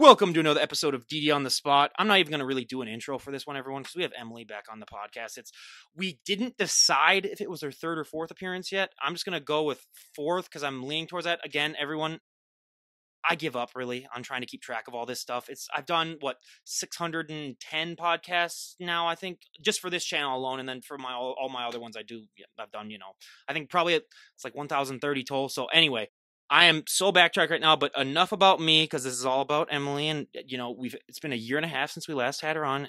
Welcome to another episode of DD on the Spot. I'm not even going to really do an intro for this one, everyone, because we have Emily back on the podcast. We didn't decide if it was her third or fourth appearance yet. I'm just going to go with fourth because I'm leaning towards that. Again, everyone, I give up really on trying to keep track of all this stuff. I've done 610 podcasts now, I think, just for this channel alone, and then for all my other ones I've done, I think probably it's like 1,030 total. So anyway, I am so backtracked right now, but enough about me because this is all about Emily, and it's been a year and a half since we last had her on.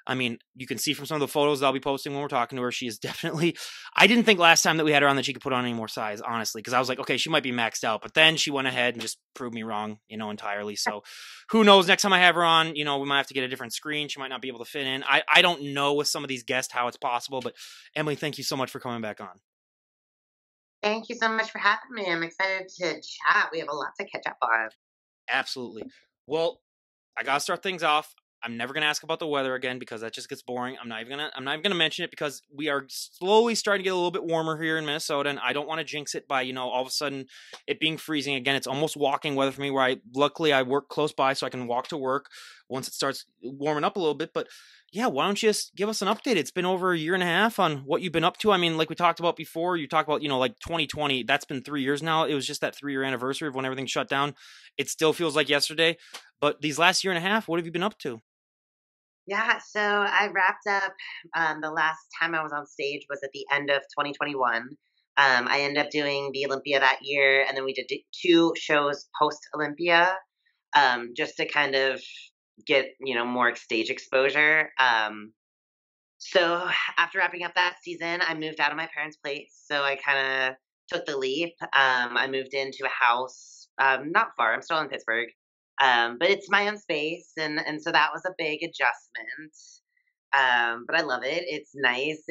You can see from some of the photos that I'll be posting when we're talking to her, she is definitely. I didn't think last time that we had her on that she could put on any more size, honestly, because I was like, okay, she might be maxed out, but then she went ahead and just proved me wrong, entirely. So who knows? Next time I have her on, we might have to get a different screen. She might not be able to fit in. I don't know with some of these guests how it's possible, but Emily, thank you so much for coming back on. Thank you so much for having me. I'm excited to chat. We have a lot to catch up on. Absolutely. Well, I gotta start things off. I'm never gonna ask about the weather again because that just gets boring. I'm not even gonna mention it because we are slowly starting to get a little bit warmer here in Minnesota, and I don't want to jinx it by all of a sudden it being freezing again. It's almost walking weather for me. Where luckily I work close by, so I can walk to work once it starts warming up a little bit. But yeah, why don't you just give us an update? It's been over a year and a half on what you've been up to. I mean, like we talked about before, you talked about, like 2020, that's been 3 years now. It was just that 3-year anniversary of when everything shut down. It still feels like yesterday, but these last year and a half, what have you been up to? Yeah, so I wrapped up. The last time I was on stage was at the end of 2021. I ended up doing the Olympia that year, and then we did 2 shows post Olympia, just to kind of get more stage exposure. So after wrapping up that season, I moved out of my parents' place. So I kind of took the leap. I moved into a house not far. I'm still in Pittsburgh, but it's my own space, and so that was a big adjustment. But I love it. It's nice.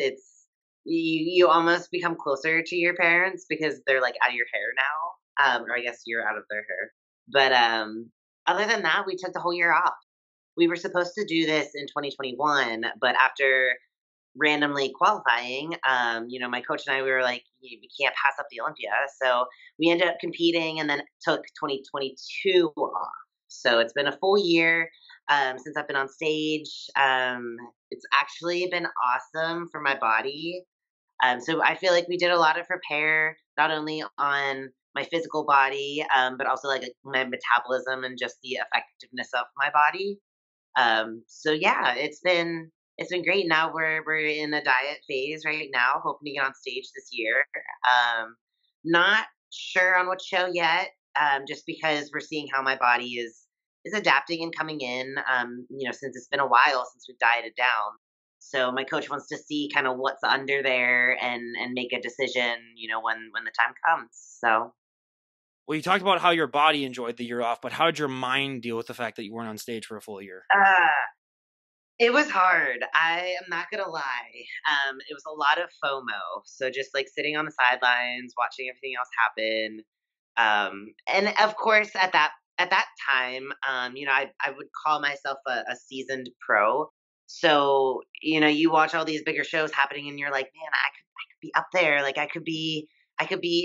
You almost become closer to your parents because they're like out of your hair now, or I guess you're out of their hair. But other than that, we took the whole year off. We were supposed to do this in 2021, but after randomly qualifying, my coach and I, we were like, we can't pass up the Olympia. So we ended up competing and then took 2022 off. So it's been a full year since I've been on stage. It's actually been awesome for my body. So I feel like we did a lot of repair, not only on my physical body, but also like my metabolism and just the effectiveness of my body. So yeah, it's been great. Now we're in a diet phase right now, hoping to get on stage this year. Not sure on what show yet, just because we're seeing how my body is adapting and coming in. Since it's been a while since we've dieted down. So my coach wants to see kind of what's under there and make a decision, when the time comes. So Well, you talked about how your body enjoyed the year off, but how did your mind deal with the fact that you weren't on stage for a full year? it was hard. I am not gonna lie. It was a lot of FOMO. So just like sitting on the sidelines, watching everything else happen. And of course, at that time, I would call myself a seasoned pro. So you watch all these bigger shows happening, and you're like, man, I could be up there. Like I could be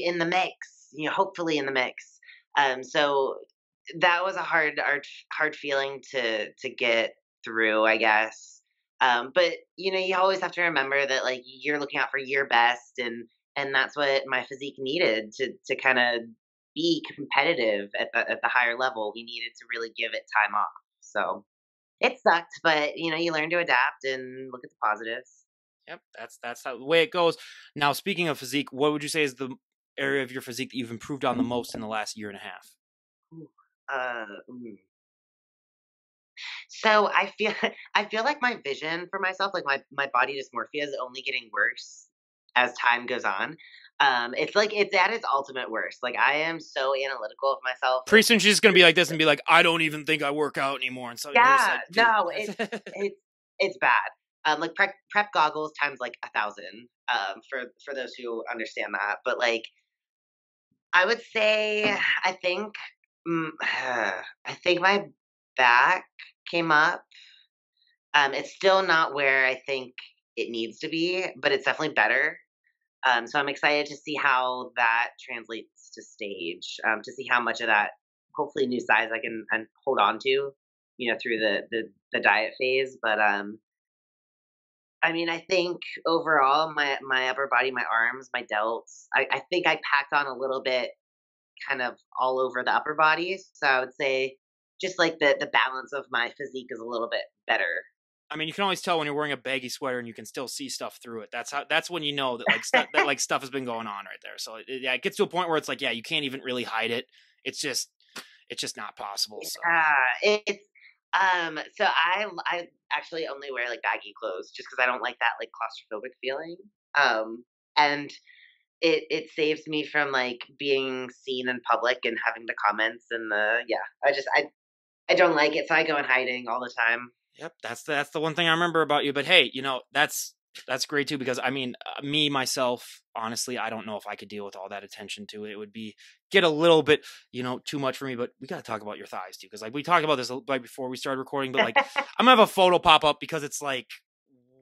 in the mix. Hopefully in the mix. So that was a hard feeling to get through, I guess. But you always have to remember that like you're looking out for your best, and that's what my physique needed to kind of be competitive at the higher level. We needed to really give it time off. So it sucked, but you learn to adapt and look at the positives. Yep, that's how the way it goes. Now, speaking of physique, what would you say is the area of your physique that you've improved on the most in the last year and a half? Ooh, So I feel like my vision for myself, like my body dysmorphia is only getting worse as time goes on. It's like it's at its ultimate worst. Like I am so analytical of myself. Pretty soon she's just gonna be like this and be like, I don't even think I work out anymore. And so you're just Yeah, like, dude. no, it's bad. Like prep goggles times like 1,000. For those who understand that, but like I would say, I think, I think my back came up. It's still not where I think it needs to be, but it's definitely better. So I'm excited to see how that translates to stage, to see how much of that hopefully new size I can and hold on to, through the diet phase. But I mean, I think overall, my upper body, my arms, my delts, I think I packed on a little bit, kind of all over the upper body. So I would say just like the balance of my physique is a little bit better. I mean, you can always tell when you're wearing a baggy sweater and you can still see stuff through it. That's when you know that like stuff that like stuff has been going on right there. So yeah, it gets to a point where it's like, yeah, you can't even really hide it. It's just it's just not possible. So It's so I actually only wear like baggy clothes just because I don't like that like claustrophobic feeling. And it saves me from like being seen in public and having the comments and the yeah. I don't like it, so I go in hiding all the time. yep, that's the one thing I remember about you. But hey, that's great too because I mean, me myself, honestly, I don't know if I could deal with all that attention to it. It would be get a little bit, too much for me. But we got to talk about your thighs too because like we talked about this right before we started recording. But like I'm gonna have a photo pop up because it's like,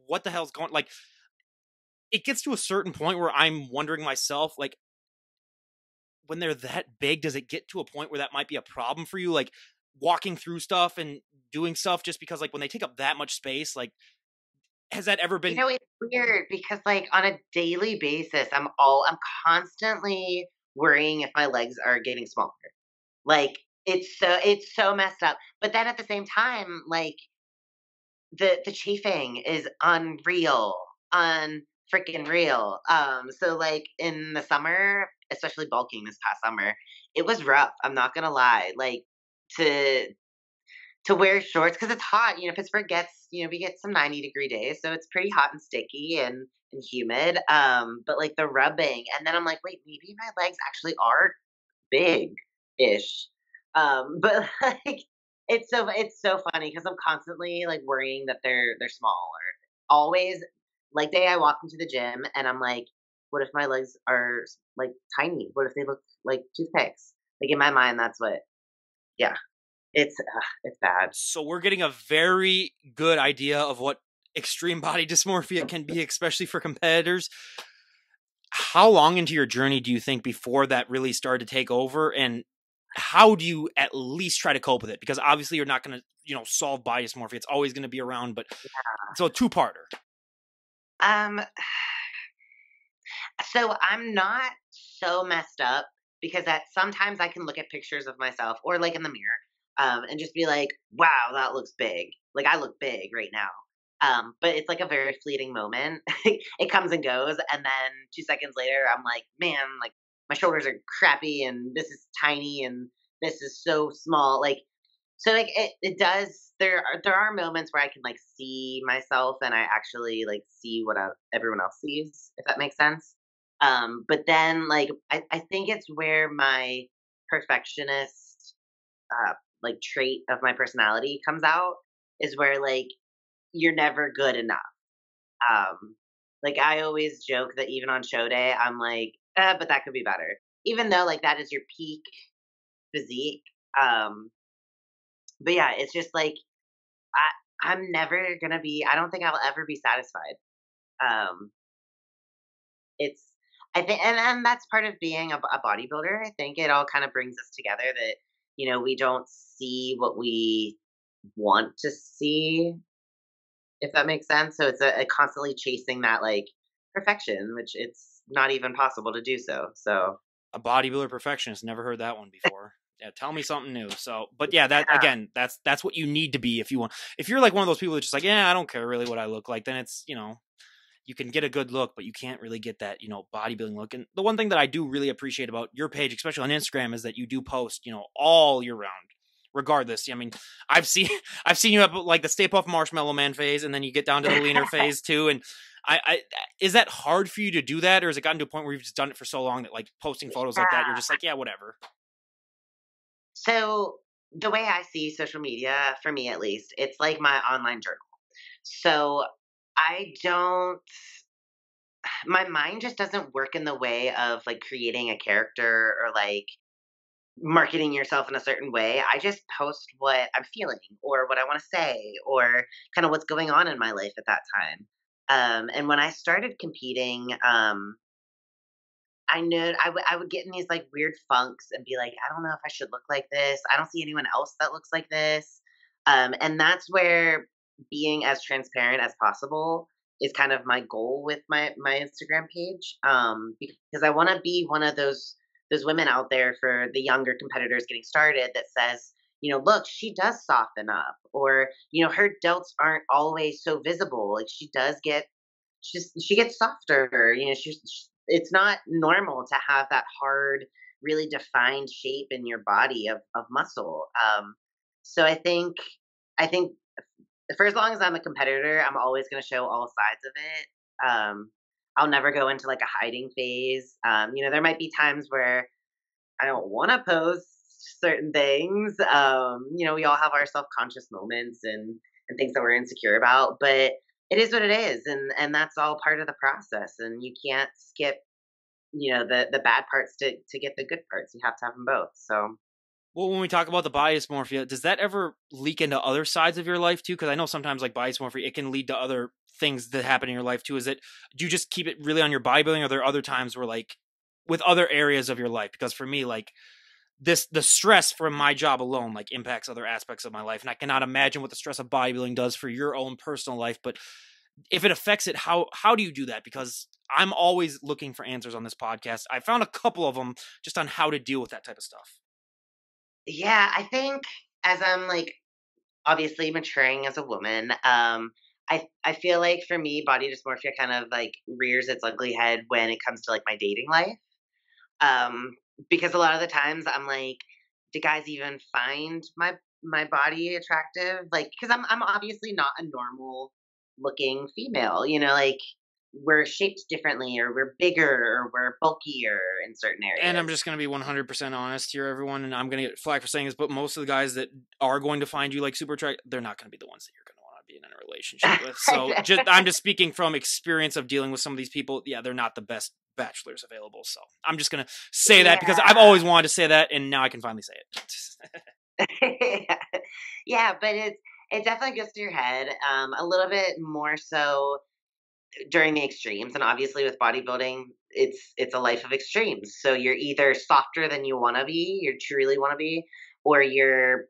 what the hell's going? Like it gets to a certain point where I'm wondering myself, like when they're that big, does it get to a point where that might be a problem for you? Like walking through stuff and doing stuff just because like when they take up that much space, like has that ever been It's weird because like on a daily basis, I'm constantly worrying if my legs are getting smaller. Like it's so messed up. But then at the same time, like the chafing is unreal, unfreaking real. So like in the summer, especially bulking this past summer, it was rough. I'm not gonna lie. Like to to wear shorts because it's hot. Pittsburgh gets we get some 90-degree days, so it's pretty hot and sticky and humid. But like the rubbing, and then I'm like, wait, maybe my legs actually are big-ish. But like it's so funny because I'm constantly like worrying that they're smaller. Always like day I walk into the gym and I'm like, what if my legs are like tiny? What if they look like toothpicks? Like in my mind, that's what. Yeah, it's bad. so we're getting a very good idea of what extreme body dysmorphia can be, especially for competitors. How long into your journey do you think before that really started to take over? And how do you at least try to cope with it? Because obviously you're not going to, solve body dysmorphia. It's always going to be around, but so a two-parter. Um, so I'm not so messed up because that sometimes I can look at pictures of myself or like in the mirror, and just be like, wow, that looks big. Like I look big right now. But it's like a very fleeting moment. It comes and goes, and then 2 seconds later, I'm like, man, like my shoulders are crappy, and this is tiny, and this is so small. Like, so like it does. There are moments where I can like see myself, and I actually like see what everyone else sees, if that makes sense. But then like I think it's where my perfectionist like trait of my personality comes out is where like you're never good enough. Like I always joke that even on show day, I'm like, but that could be better. Even though like that is your peak physique. Um, but yeah, it's just like I'm never gonna be. I don't think I'll ever be satisfied. Um, it's I think, and that's part of being a bodybuilder. I think it all kind of brings us together that we don't see what we want to see, if that makes sense. So it's a constantly chasing that like perfection, which it's not even possible to do so. So A bodybuilder perfectionist. Never heard that one before. Yeah, tell me something new. So, but yeah, that yeah, again, that's what you need to be if you want. If you're like one of those people that's just like, yeah, I don't care really what I look like, then it's you can get a good look, but you can't really get that bodybuilding look. And the one thing that I do really appreciate about your page, especially on Instagram, is that you do post all year round. Regardless, I mean, I've seen I've seen you have like the Stay Puft Marshmallow Man phase, and then you get down to the leaner phase too. And I is that hard for you to do that, or has it gotten to a point where you've just done it for so long that like posting photos like that, you're just like, yeah, whatever. so the way I see social media, for me at least, it's like my online journal. So I don't. My mind just doesn't work in the way of like creating a character or like marketing yourself in a certain way. I just post what I'm feeling or what I want to say or kind of what's going on in my life at that time. And when I started competing, I know I would get in these like weird funks and be like, I don't know if I should look like this. I don't see anyone else that looks like this. And that's where being as transparent as possible is kind of my goal with my Instagram page. Because I want to be one of those women out there for the younger competitors getting started that says, look, she does soften up, or her delts aren't always so visible. Like she gets softer. It's not normal to have that hard, really defined shape in your body of muscle. So I think for as long as I'm a competitor, I'm always going to show all sides of it. I'll never go into like a hiding phase. There might be times where I don't want to post certain things. We all have our self conscious moments and things that we're insecure about, but it is what it is, and that's all part of the process. And you can't skip, the bad parts to get the good parts. You have to have them both. So Well, when we talk about the body dysmorphia, does that ever leak into other sides of your life too? Because I know sometimes like body dysmorphia, it can lead to other things that happen in your life too. Do you just keep it really on your bodybuilding, or are there other times where like with other areas of your life? Because for me, like the stress from my job alone like impacts other aspects of my life, and I cannot imagine what the stress of bodybuilding does for your own personal life. But if it affects it, how do you do that? Because I'm always looking for answers on this podcast. I found a couple of them just on how to deal with that type of stuff. yeah, I think as I'm like obviously maturing as a woman, I feel like for me, body dysmorphia kind of like rears its ugly head when it comes to like my dating life. Um, because a lot of the times I'm like, do guys even find my body attractive? Like, because I'm obviously not a normal looking female. Like we're shaped differently, or we're bigger, or we're bulkier in certain And I'm areas. just going to be 100% honest here, everyone, and I'm going to get flack for saying this, but most of the guys that are going to find you like super attractive, they're not going to be the ones that you're going to want to be in a relationship with. So I'm just speaking from experience of dealing with some of these people. Yeah, they're not the best bachelors available. So I'm just going to say that because I've Yeah. always wanted to say that, and now I can finally say it. Yeah, but it definitely goes through your head, a little bit more so during the extremes. And obviously with bodybuilding, it's a life of extremes. So you're either softer than you want to be, you truly want to be, or you're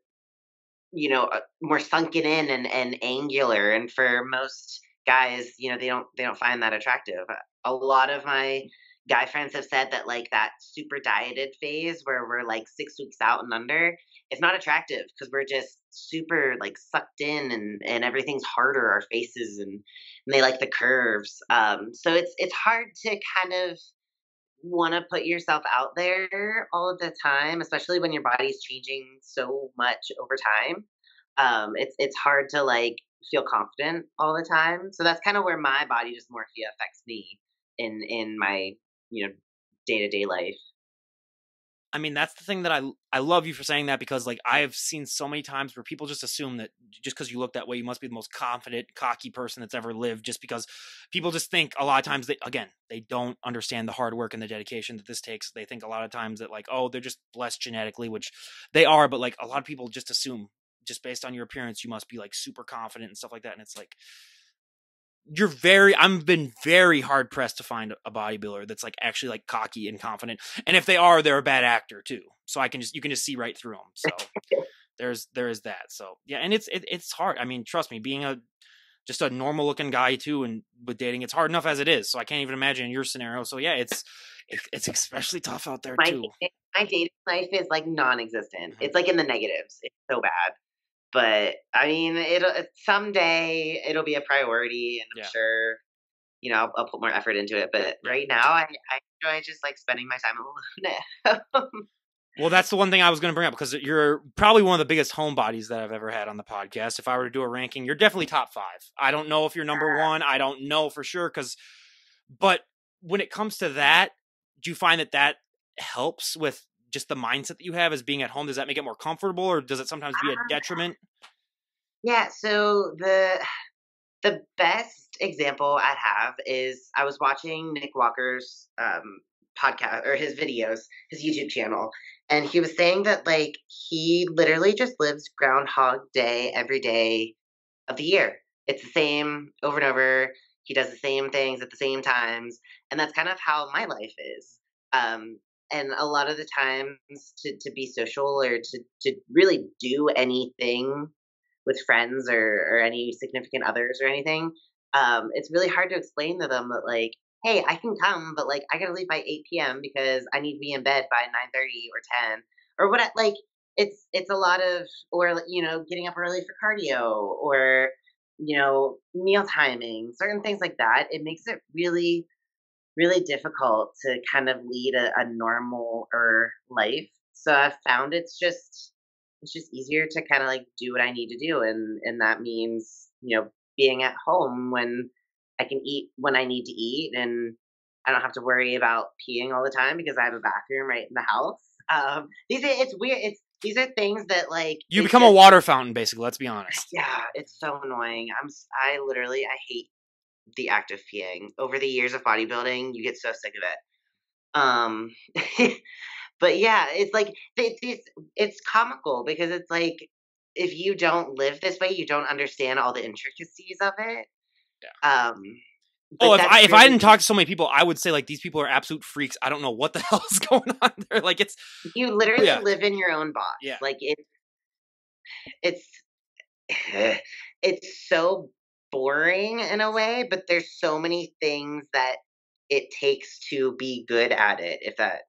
more sunken in and angular. And for most guys, they don't find that attractive. A lot of my guy friends have said that like that super dieted phase where we're like 6 weeks out and under, it's not attractive because we're just super like sucked in, and everything's harder, our faces, and they like the curves. So it's hard to kind of want to put yourself out there all of the time, especially when your body's changing so much over time. It's hard to like feel confident all the time. So that's kind of where my body dysmorphia affects me in my day to day life. I mean, that's the thing that I love you for saying that, because like I've seen so many times where people just assume that just because you look that way, you must be the most confident, cocky person that's ever lived. Just because people just think a lot of times they don't understand the hard work and the dedication that this takes. They think a lot of times that like, oh, they're just blessed genetically, which they are, but like a lot of people just assume just based on your appearance, you must be like super confident and stuff like that. And it's like, I've been very hard pressed to find a bodybuilder that's like actually like cocky and confident. And if they are, they're a bad actor too. So you can just see right through them. So there is that. So yeah. And it's hard. I mean, trust me, being just a normal looking guy too, and with dating, it's hard enough as it is. So I can't even imagine your scenario. So yeah, it's especially tough out there My too. my dating life is like non-existent. Mhm. It's like in the negatives. It's so bad. But I mean, someday it'll be a priority, and I'm Yeah. sure I'll put more effort into it. But Yeah. right now, I enjoy just like spending my time alone. Well, that's the one thing I was going to bring up, because you're probably one of the biggest homebodies that I've ever had on the podcast. If I were to do a ranking, you're definitely top 5. I don't know if you're number 1. I don't know for sure, but when it comes to that, do you find that helps with just the mindset that you have as being at home? Does that make it more comfortable, or does it sometimes be a detriment? Yeah. So the best example I'd have is I was watching Nick Walker's podcast or his videos, his YouTube channel, and he was saying that like he literally just lives Groundhog Day every day of the year. It's the same over and over. He does the same things at the same times, and that's kind of how my life is. Um, and a lot of the times to be social or to really do anything with friends or any significant others or anything, it's really hard to explain to them that like, hey, I can come, but like I gotta leave by 8 p.m. because I need to be in bed by 9:30 or 10 or what. Like it's a lot of or getting up early for cardio or meal timing, certain things like that. It makes it really difficult to kind of lead a normal or life. So I've found it's just easier to kind of like do what I need to do, and that means being at home when I can eat when I need to eat, and I don't have to worry about peeing all the time because I have a bathroom right in the house. It's weird. These are things that like You it become a just water fountain, basically. Let's be honest. yeah, it's so annoying. I literally I hate the act of peeing. Over the years of bodybuilding, you get so sick of it. But yeah, it's like it's comical because it's like if you don't live this way, you don't understand all the intricacies of it. Yeah. Um, Oh, but if that's I really didn't talk to so many people, I would say like these people are absolute freaks. I don't know what the hell is going on there. Like it's you oh literally yeah, live in your own box. yeah. Like it's it's so boring in a way, but there's so many things that it takes to be good at it, if that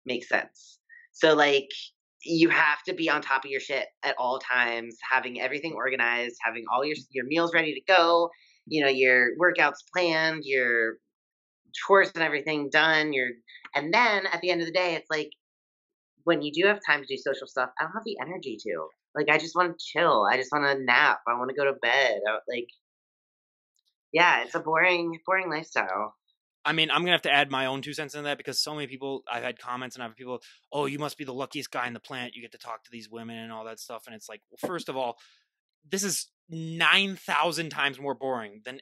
makes sense. So, like, you have to be on top of your shit at all times, having everything organized, having all your meals ready to go, your workouts planned, your chores and everything done. And then at the end of the day, it's like when you do have time to do social stuff, I don't have the energy to. Like, I just want to chill. I just want to nap. I want to go to bed. Like, yeah, it's a boring lifestyle. I mean, I'm gonna have to add my own 2 cents into that because so many people I've had comments and I've had people, oh, you must be the luckiest guy in the planet. You get to talk to these women and all that stuff. And it's like, well, first of all, this is 9,000 times more boring than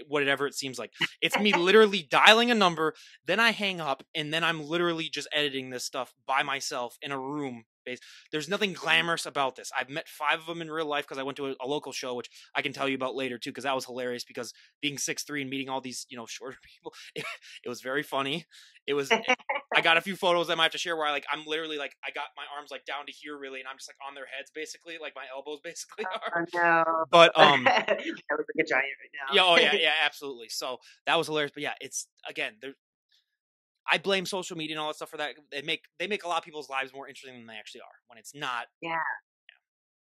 whatever it seems like. It's me literally dialing a number, then I hang up, and then I'm literally just editing this stuff by myself in a room. There's nothing glamorous about this. I've met 5 of them in real life because I went to a local show, which I can tell you about later too, because that was hilarious. Because being 6'3" and meeting all these shorter people, it was very funny. It was. I got a few photos I might have to share where I'm literally like I got my arms like down to here really, and I'm just like on their heads basically, like my elbows basically are. Oh no. But I look like a giant yeah, oh right yeah, now. yeah, absolutely. So that was hilarious. But yeah, it's again, I blame social media and all that stuff for that. They make a lot of people's lives more interesting than they actually are when it's not. Yeah.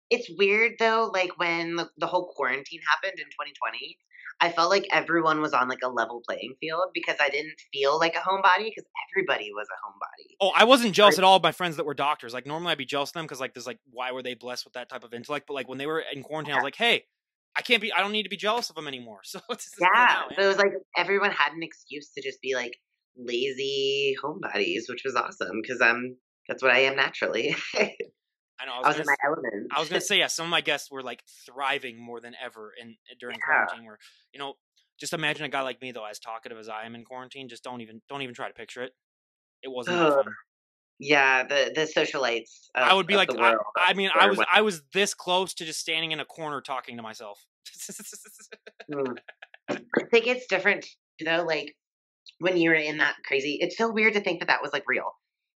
It's weird though, like when the whole quarantine happened in 2020, I felt like everyone was on like a level playing field because I didn't feel like a homebody because everybody was a homebody. Oh, I wasn't Or jealous at all of my friends that were doctors. Like normally I'd be jealous of them because like there's like why were they blessed with that type of intellect? But like when they were in quarantine, I was like, hey, I don't need to be jealous of them anymore. So this is for yeah, now, so yeah. it was like everyone had an excuse to just be like lazy homebodies, which was awesome because that's what I am naturally. I know. I was in my element. I was gonna say yeah. Some of my guests were like thriving more than ever in during Yeah. quarantine. Where just imagine a guy like me though, as talkative as I am in quarantine. Just don't even try to picture it. It wasn't that Ugh. fun. Yeah, the socialites I of would be of like the world I mean were what I was this close to just standing in a corner talking to myself. mm. I think it's different, like when you're in that crazy it's so weird to think that that was like real,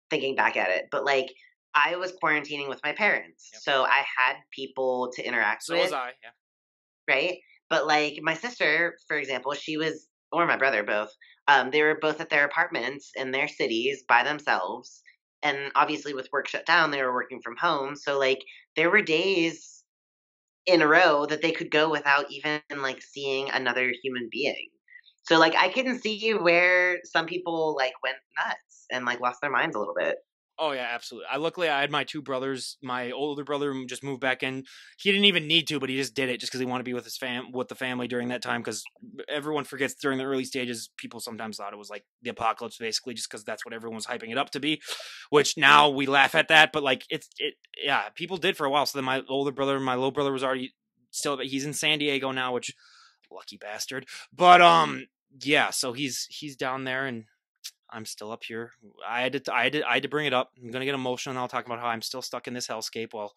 thinking back at it. But like I was quarantining with my parents, Yep. so I had people to interact So was with, I. Yeah. right? But like my sister, for example, she was or my brother both, they were both at their apartments in their cities by themselves. And obviously with work shut down, they were working from home. So like there were days in a row that they could go without even like seeing another human being. So like I can see where some people like went nuts and like lost their minds a little bit. Oh yeah, absolutely. Luckily I had my 2 brothers. My older brother just moved back in. He didn't even need to, but he just did it just because he wanted to be with with the family during that time. Because everyone forgets during the early stages, people sometimes thought it was like the apocalypse, basically, just because that's what everyone was hyping it up to be. Which now we laugh at that, but like yeah, people did for a while. So then my older brother, my little brother was already still, but he's in San Diego now, which lucky bastard. But yeah, so he's down there and I'm still up here. I had to bring it up. I'm gonna get emotional and I'll talk about how I'm still stuck in this hellscape. Well,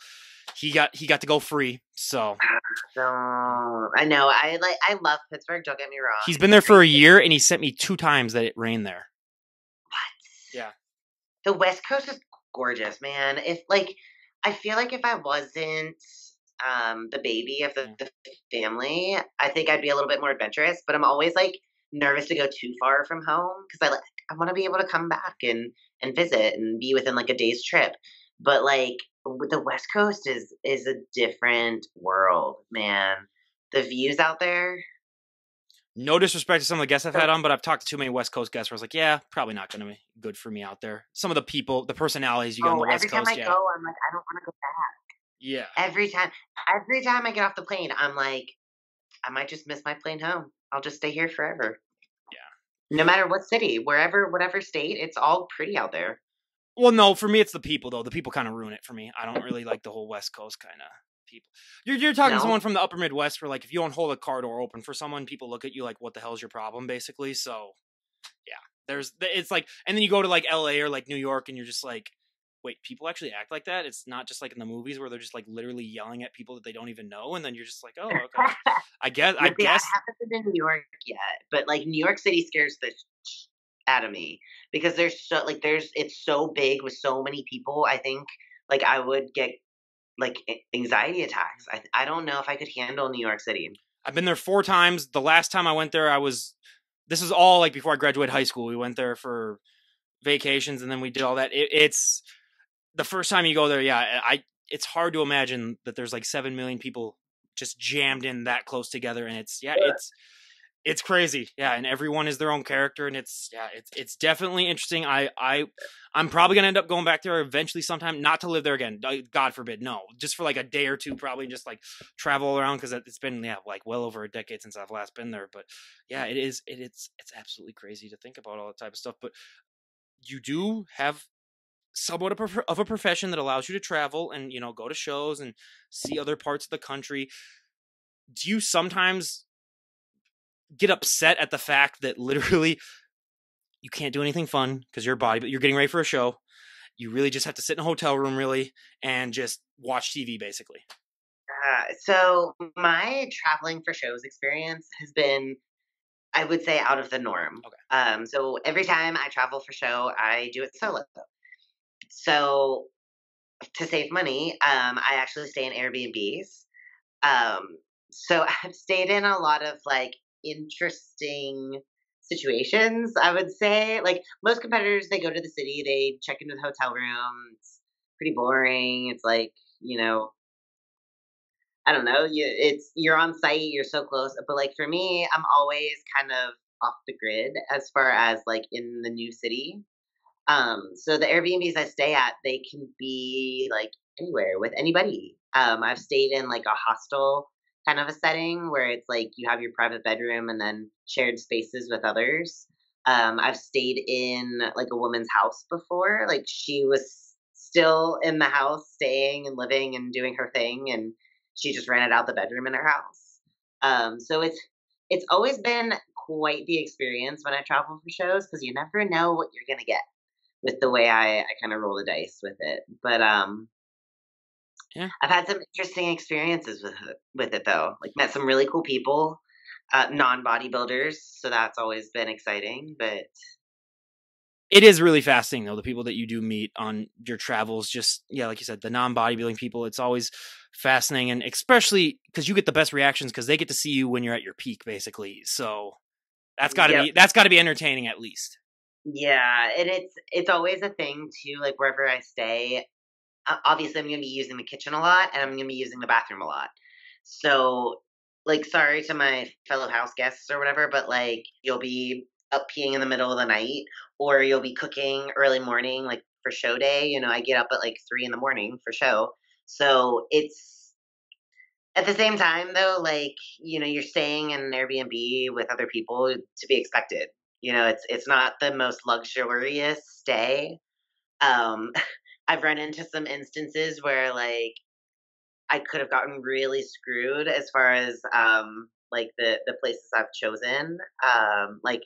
he got to go free. So So I know I love Pittsburgh. Don't get me wrong. he's been It's a there for great a city. year and he sent me 2 times that it rained there. What? Yeah. the West Coast is gorgeous, man. If like, I feel like if I wasn't the baby of Yeah. the family, I think I'd be a little bit more adventurous. But I'm always like nervous to go too far from home because I want to be able to come back and visit and be within like a day's trip. But like with the West Coast is a different world, man. The views out there. No disrespect to some of the guests I've So, had on, but I've talked to too many West Coast guests where I was like, yeah, probably not going to be good for me out there. Some of the people, the personalities you get on oh, the West every time I Coast, go, yeah. I'm like, I don't want to go back. Yeah. Every time I get off the plane, I'm like, I might just miss my plane home. I'll just stay here forever. Yeah. No matter what city, wherever, whatever state, it's all pretty out there. Well, no, for me, it's the people, though. The people kind of ruin it for me. I don't really like the whole West Coast kind of people. You're talking to No? someone from the upper Midwest where, like, if you don't hold a car door open for someone, people look at you like, what the hell's your problem, basically. So, yeah. It's like, and then you go to, like, LA or, like, New York, and you're just like, wait, people actually act like that? It's not just like in the movies where they're just, like, literally yelling at people that they don't even know. And then you're just like, oh, okay. I Yeah, see, I guess haven't been to New York yet, but like New York City scares the out of me because it's so big with so many people. I think like I would get like anxiety attacks. I don't know if I could handle New York City. I've been there 4 times. The last time I went there, this is all like before I graduated high school. We went there for vacations and then we did all that. It's the first time you go there. Yeah. It's hard to imagine that there's like 7 million people just jammed in that close together. And it's crazy. Yeah. And everyone is their own character. And it's definitely interesting. I'm probably going to end up going back there eventually sometime, not to live there again. God forbid. No, just for like a day or two, probably just like travel around. Cause it's been, like well over a decade since I've last been there, but yeah, it's absolutely crazy to think about all that type of stuff. But you do have somewhat of a profession that allows you to travel and, go to shows and see other parts of the country. Do you sometimes get upset at the fact that literally you can't do anything fun because you're getting ready for a show? You really just have to sit in a hotel room, really, and just watch TV, basically. So my traveling for shows experience has been, I would say, out of the norm. Okay. So every time I travel for show, I do it solo. So to save money, I actually stay in Airbnbs. Um, so I've stayed in a lot of like interesting situations, I would say. Like most competitors, they go to the city, they check into the hotel room. It's pretty boring. It's like, I don't know, you're on site, you're so close. But like for me, I'm always kind of off the grid as far as like in the new city. So the Airbnbs I stay at, they can be like anywhere with anybody. I've stayed in like a hostel kind of a setting where it's like you have your private bedroom and then shared spaces with others. I've stayed in like a woman's house before. Like she was still in the house, staying and living and doing her thing, and she just rented out the bedroom in her house. So it's always been quite the experience when I travel for shows because you never know what you're gonna get with the way I kind of roll the dice with it. But Yeah. I've had some interesting experiences with it though. Like met some really cool people, non bodybuilders, so that's always been exciting. But It is really fascinating, though, the people that you do meet on your travels. Just, yeah, like you said, the non-bodybuilding people, it's always fascinating. And especially because you get the best reactions because they get to see you when you're at your peak, basically. So yep, that's got to be entertaining at least. yeah, and it's always a thing too. Like wherever I stay, obviously I'm gonna be using the kitchen a lot, and I'm gonna be using the bathroom a lot. So, like, sorry to my fellow house guests or whatever, but like, you'll be up peeing in the middle of the night, or you'll be cooking early morning, like for show day. I get up at like 3 in the morning for show. So it's at the same time though, like, you're staying in an Airbnb with other people to be expected. It's not the most luxurious stay. Um, I've run into some instances where like I could have gotten really screwed as far as like the places I've chosen. Like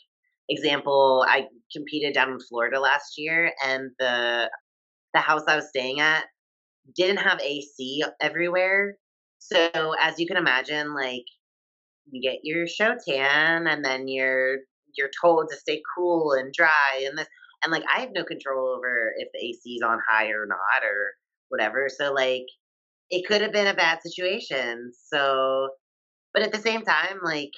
example, I competed down in Florida last year, and the house I was staying at didn't have AC everywhere. So as you can imagine, like you get your show tan, and then you're told to stay cool and dry and this. and like I have no control over if the AC is on high or not or whatever. So like it could have been a bad situation. So, but at the same time, like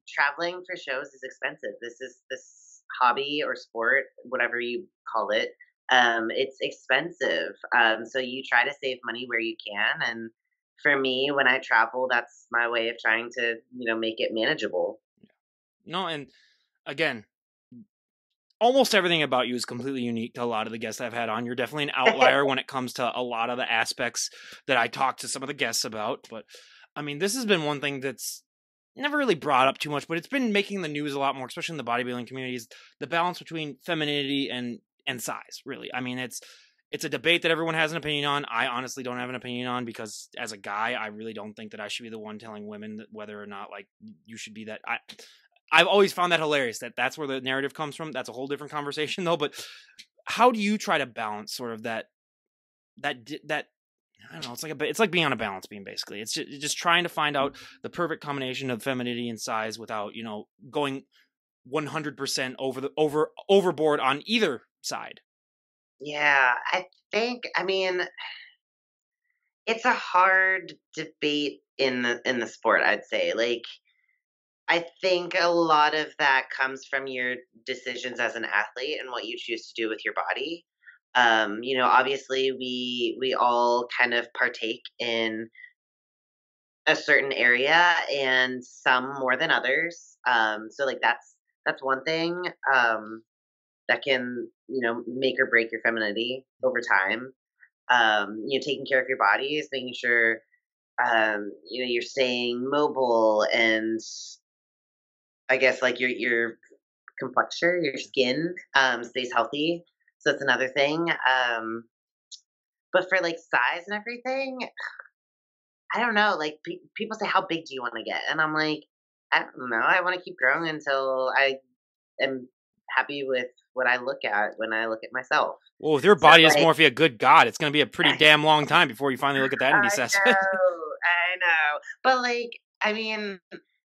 traveling for shows is expensive. This hobby or sport, whatever you call it. It's expensive. So you try to save money where you can, and for me, when I travel, that's my way of trying to, make it manageable. No, and again, almost everything about you is completely unique to a lot of the guests I've had on. You're definitely an outlier when it comes to a lot of the aspects that I talk to some of the guests about. But I mean, this has been one thing that's never really brought up too much, but it's been making the news a lot more, especially in the bodybuilding communities. The balance between femininity and size, really. I mean, it's a debate that everyone has an opinion on. I honestly don't have an opinion on because as a guy, I really don't think that I should be the one telling women that whether or not like you should be that. I've always found that hilarious that that's where the narrative comes from. That's a whole different conversation though. But how do you try to balance sort of that I don't know. It's like being on a balance beam. Basically, it's just trying to find out the perfect combination of femininity and size without going 100% overboard on either side. Yeah, I mean, it's a hard debate in the sport, I'd say. Like I think a lot of that comes from your decisions as an athlete and what you choose to do with your body. Obviously we all kind of partake in a certain area and some more than others. So like that's one thing that can, make or break your femininity over time. Taking care of your body is making sure you're staying mobile and I guess like your complexion, your skin stays healthy. So that's another thing. But for like size and everything, I don't know. Like people say, how big do you want to get? And I'm like, I don't know. I want to keep growing until I am happy with what I look at when I look at myself. Well, with your So body like, dysmorphia, good God, it's going to be a pretty damn long time before you finally look at that and be satisfied. I know. But like, I mean,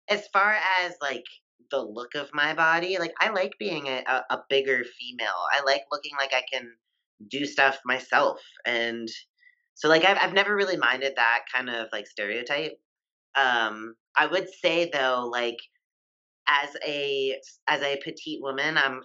as far as like the look of my body, like I like being a bigger female. I like looking like I can do stuff myself. And so like I've never really minded that kind of like stereotype. I would say though, like as a petite woman, I'm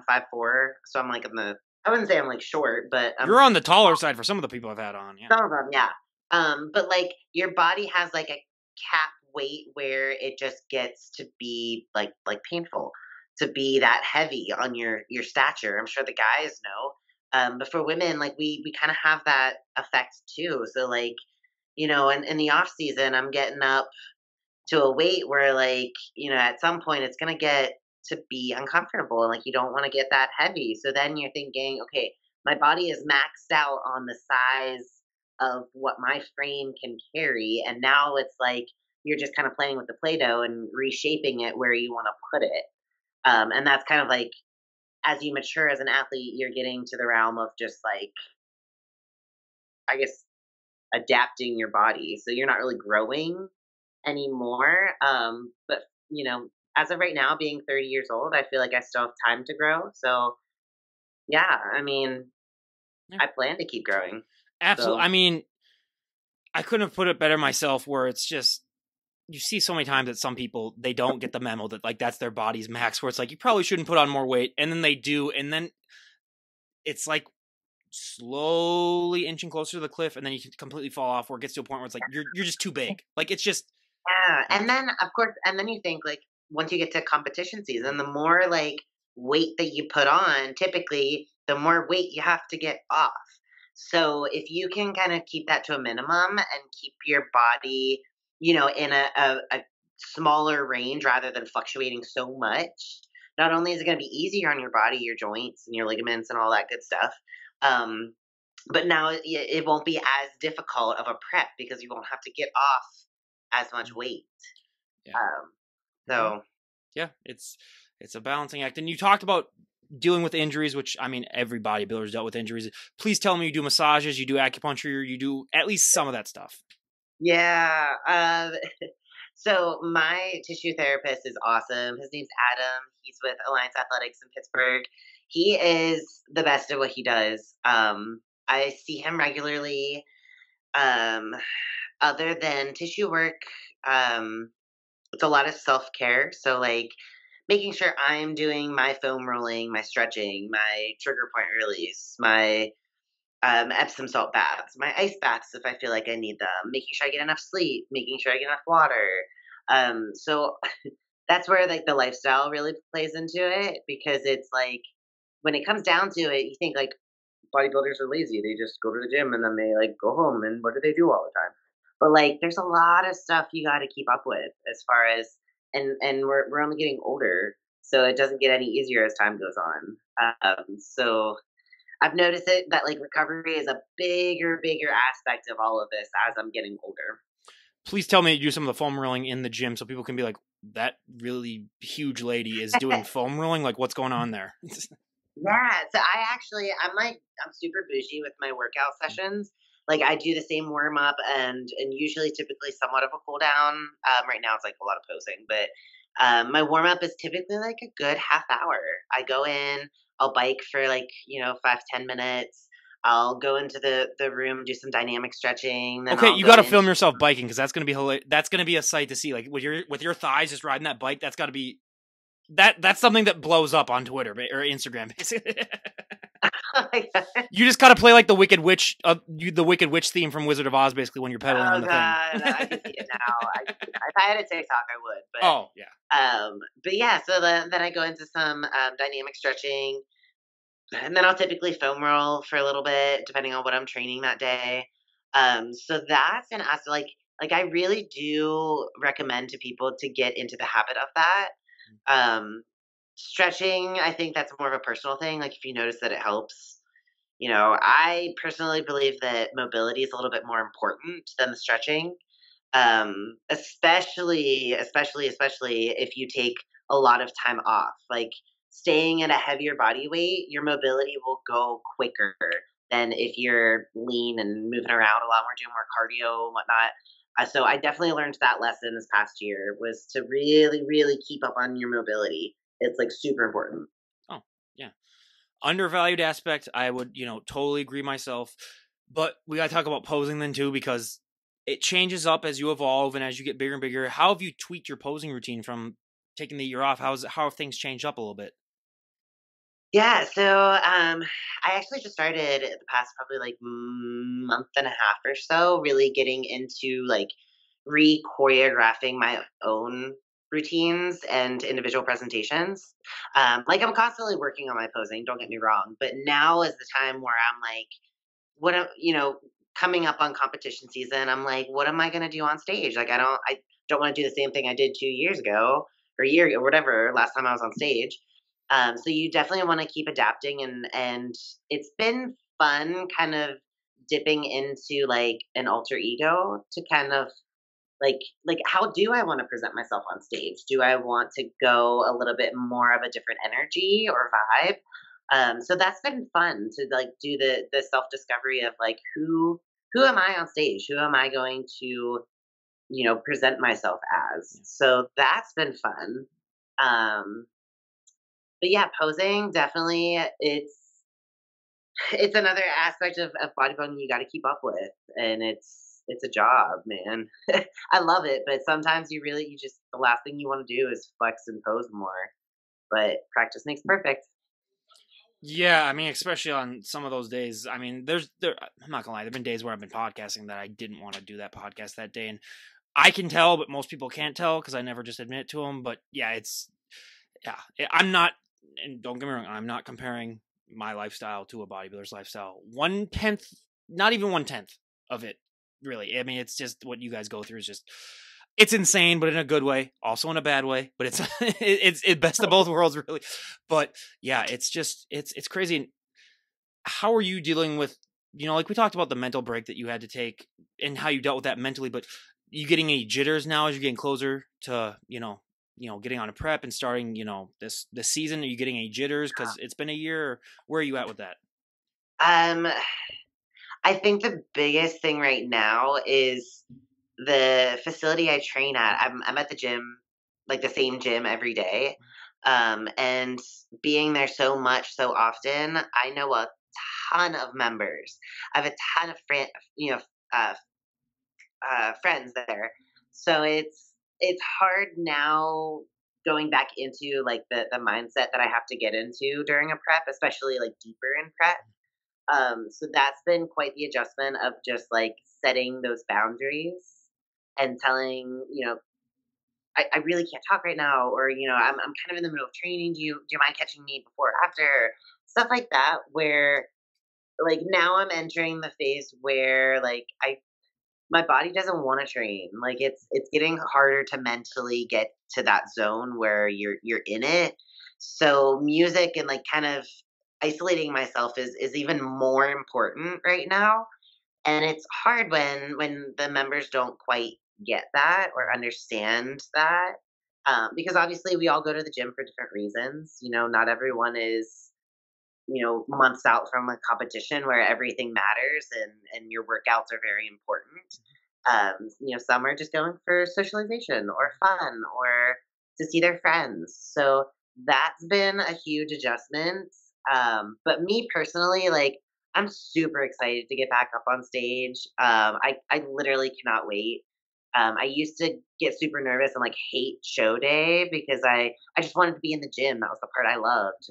5'4", so I'm like I wouldn't say I'm like short, but I'm You're on the taller side for some of the people I've had on. Yeah. some of them, yeah. But like your body has like a cap weight where it just gets to be like painful to be that heavy on your stature. I'm sure the guys know. But for women, like we kind of have that effect too. So like, in the off season, I'm getting up to a weight where like, at some point it's gonna get to be uncomfortable and like you don't want to get that heavy. So then you're thinking, okay, my body is maxed out on the size of what my frame can carry. And now it's like you're just kind of playing with the Play-Doh and reshaping it where you want to put it. And that's kind of like as you mature as an athlete, you're getting to the realm of just like, I guess, adapting your body. So you're not really growing anymore. But as of right now, being 30 years old, I feel like I still have time to grow. So yeah, I mean, Yeah. I plan to keep growing. Absolutely. So I mean, I couldn't have put it better myself where it's just you see so many times that some people they don't get the memo that like that's their body's max where it's like you probably shouldn't put on more weight and then they do and then it's like slowly inching closer to the cliff and then you can completely fall off where it gets to a point where it's like you're just too big. Like it's just yeah, and then of course, and then you think like once you get to competition season, the more like weight that you put on, typically the more weight you have to get off. So if you can kind of keep that to a minimum and keep your body, in a smaller range rather than fluctuating so much, not only is it going to be easier on your body, your joints and your ligaments and all that good stuff, um, but now it won't be as difficult of a prep because you won't have to get off as much weight. yeah. Um, Hmm. so Yeah, it's a balancing act. And you talked about dealing with injuries, which I mean every bodybuilder's dealt with injuries. Please tell me you do massages, you do acupuncture, you do at least some of that stuff. yeah, so my tissue therapist is awesome. His name's Adam. He's with Alliance Athletics in Pittsburgh. He is the best at what he does. I see him regularly. Um, Other than tissue work, um, it's a lot of self care. So, like, making sure I'm doing my foam rolling, my stretching, my trigger point release, my Epsom salt baths, my ice baths if I feel like I need them, making sure I get enough sleep, making sure I get enough water. So that's where like the lifestyle really plays into it because it's like when it comes down to it, you think like bodybuilders are lazy. They just go to the gym and then they like go home and what do they do all the time? But like there's a lot of stuff you got to keep up with as far as and we're only getting older, so it doesn't get any easier as time goes on. So I've noticed it that like recovery is a bigger aspect of all of this as I'm getting older. Please tell me you do some of the foam rolling in the gym so people can be like, that really huge lady is doing foam rolling. Like, what's going on there? Yeah, so I'm super bougie with my workout sessions. Like I do the same warm up and usually typically somewhat of a cool down. Right now it's like a lot of posing, but my warm up is typically like a good half hour. I go in, I'll bike for like 5-10 minutes. I'll go into the room, do some dynamic stretching, then Okay, I'll you go got to in. film yourself biking because that's gonna be that's gonna be a sight to see. Like with your thighs just riding that bike, that's got to be that's something that blows up on Twitter or Instagram. Basically, Oh my God. you just gotta play like the Wicked Witch, the Wicked Witch theme from Wizard of Oz, basically when you're pedaling on Oh the thing. God, I can see it now. I can see it. If I had a TikTok, I would, Oh yeah. but yeah. So then I go into some dynamic stretching, and then I'll typically foam roll for a little bit, depending on what I'm training that day. So that's an aspect. Like I really do recommend to people to get into the habit of that. Um, Stretching, I think that's more of a personal thing. Like if you notice that it helps. I personally believe that mobility is a little bit more important than the stretching, especially if you take a lot of time off. Like staying at a heavier body weight, your mobility will go quicker than if you're lean and moving around a lot more, doing more cardio and whatnot. So I definitely learned that lesson this past year was to really, really keep up on your mobility. It's like super important. Oh yeah. Undervalued aspect, I would, totally agree myself. But we got to talk about posing then too, because it changes up as you evolve and as you get bigger and bigger. How have you tweaked your posing routine from taking the year off? How have things changed up a little bit? Yeah, so I actually just started the past probably like month and a half or so, really getting into like re-choreographing my own routines and individual presentations. Like I'm constantly working on my posing, don't get me wrong, but now is the time where I'm like, coming up on competition season, I'm like, what am I going to do on stage? Like, I don't want to do the same thing I did 2 years ago or a year ago, whatever, last time I was on stage. So you definitely want to keep adapting and it's been fun kind of dipping into like an alter ego to kind of like how do I want to present myself on stage? Do I want to go a little bit more of a different energy or vibe? So that's been fun to like do the self discovery of like who am I on stage? Who am I going to present myself as? So that's been fun. Um, but yeah, posing definitely it's another aspect of bodybuilding you got to keep up with, and it's a job, man. I love it, but sometimes you just the last thing you want to do is flex and pose more. But practice makes perfect. Yeah, I mean, especially on some of those days. I mean, I'm not gonna lie. There've been days where I've been podcasting that I didn't want to do that podcast that day, and I can tell, but most people can't tell because I never just admit it to them. But yeah, I'm not, and don't get me wrong, I'm not comparing my lifestyle to a bodybuilder's lifestyle. 1/10, not even 1/10 of it, really. I mean, it's just what you guys go through is just, it's insane, but in a good way, also in a bad way. But it's it's best of both worlds, really. But yeah, it's crazy. And how are you dealing with, like we talked about the mental break that you had to take and how you dealt with that mentally, but you getting any jitters now as you're getting closer to, getting on a prep and starting, this season? Are you getting any jitters because it's been a year? Where are you at with that? Um, I think the biggest thing right now is the facility I train at. I'm at the gym, like the same gym every day. And being there so much, so often, I know a ton of members. I have a ton of you know, uh, friends there. So it's hard now going back into like the mindset that I have to get into during a prep, especially like deeper in prep. So that's been quite the adjustment of just like setting those boundaries and telling, I really can't talk right now, or I'm kind of in the middle of training. Do you mind catching me before or after? Stuff like that, where like now I'm entering the phase where like my body doesn't want to train. Like it's getting harder to mentally get to that zone where you're in it. So music and like kind of isolating myself is even more important right now. And it's hard when the members don't quite get that or understand that. Because obviously we all go to the gym for different reasons. Not everyone is months out from a competition where everything matters and your workouts are very important. Some are just going for socialization or fun or to see their friends. So that's been a huge adjustment. But me personally, like I'm super excited to get back up on stage. I literally cannot wait. I used to get super nervous and like hate show day because I just wanted to be in the gym. That was the part I loved.